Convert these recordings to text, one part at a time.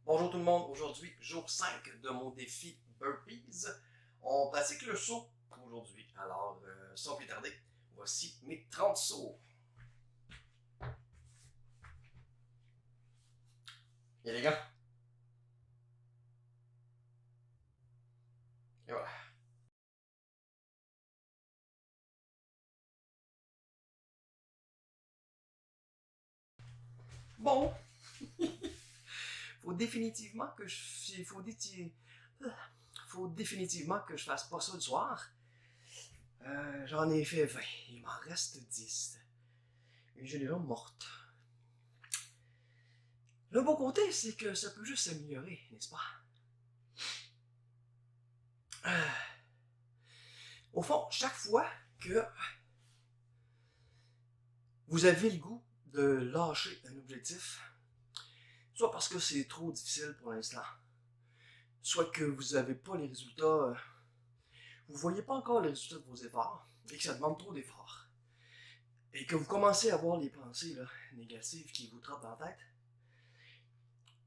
Bonjour tout le monde, aujourd'hui, jour 5 de mon défi Burpees. On pratique le saut aujourd'hui, alors sans plus tarder, voici mes 30 sauts. Et les gars, et voilà. Bon, faut définitivement que je... Faut définitivement que je fasse pas ça le soir. J'en ai fait 20, il m'en reste 10. Et j'ai les jambes mortes. Le bon côté, c'est que ça peut juste s'améliorer, n'est-ce pas? Au fond, chaque fois que vous avez le goût de lâcher un objectif, soit parce que c'est trop difficile pour l'instant, soit que vous n'avez pas les résultats, vous voyez pas encore les résultats de vos efforts, et que ça demande trop d'efforts, et que vous commencez à avoir les pensées là, négatives qui vous trottent dans la tête,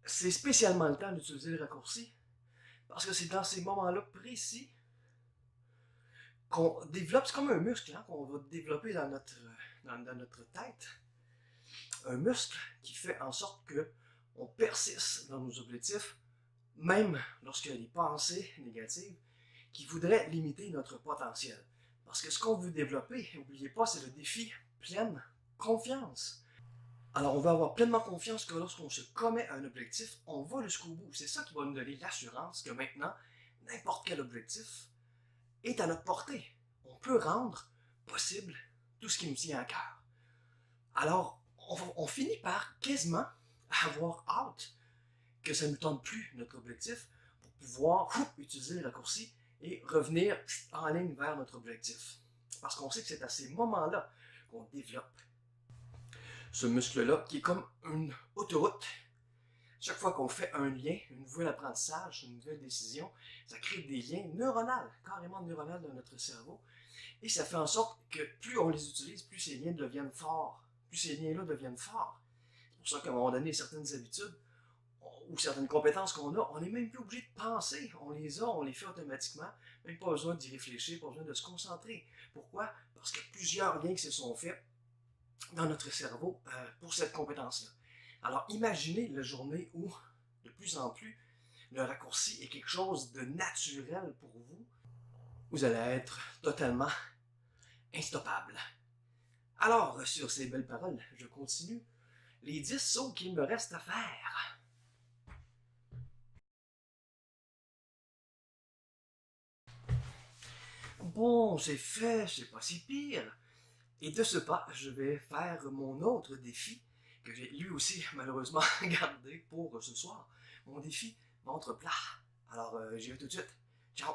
c'est spécialement le temps d'utiliser le raccourci, parce que c'est dans ces moments-là précis qu'on développe, c'est comme un muscle hein, qu'on va développer dans notre tête, un muscle qui fait en sorte que on persiste dans nos objectifs, même lorsqu'il y a des pensées négatives qui voudraient limiter notre potentiel. Parce que ce qu'on veut développer, n'oubliez pas, c'est le défi pleine confiance. Alors on va avoir pleinement confiance que lorsqu'on se commet à un objectif, on va jusqu'au bout. C'est ça qui va nous donner l'assurance que maintenant, n'importe quel objectif est à notre portée. On peut rendre possible tout ce qui nous tient à cœur. Alors, on finit par quasiment avoir hâte que ça ne nous tente plus notre objectif pour pouvoir utiliser le raccourci et revenir en ligne vers notre objectif. Parce qu'on sait que c'est à ces moments-là qu'on développe ce muscle-là qui est comme une autoroute. Chaque fois qu'on fait un lien, un nouvel apprentissage, une nouvelle décision, ça crée des liens neuronaux, carrément neuronaux dans notre cerveau. Et ça fait en sorte que plus on les utilise, plus ces liens deviennent forts. Plus ces liens-là deviennent forts. C'est pour ça qu'à un moment donné, certaines habitudes ou certaines compétences qu'on a, on n'est même plus obligé de penser. On les a, on les fait automatiquement. Même pas besoin d'y réfléchir, pas besoin de se concentrer. Pourquoi? Parce qu'il y a plusieurs liens qui se sont faits dans notre cerveau pour cette compétence-là. Alors imaginez la journée où, de plus en plus, le raccourci est quelque chose de naturel pour vous. Vous allez être totalement instoppable. Alors, sur ces belles paroles, je continue les 10 sauts qu'il me reste à faire. Bon, c'est fait, c'est pas si pire. Et de ce pas, je vais faire mon autre défi, que j'ai lui aussi malheureusement gardé pour ce soir. Mon défi ventre plat. Alors, j'y vais tout de suite. Ciao!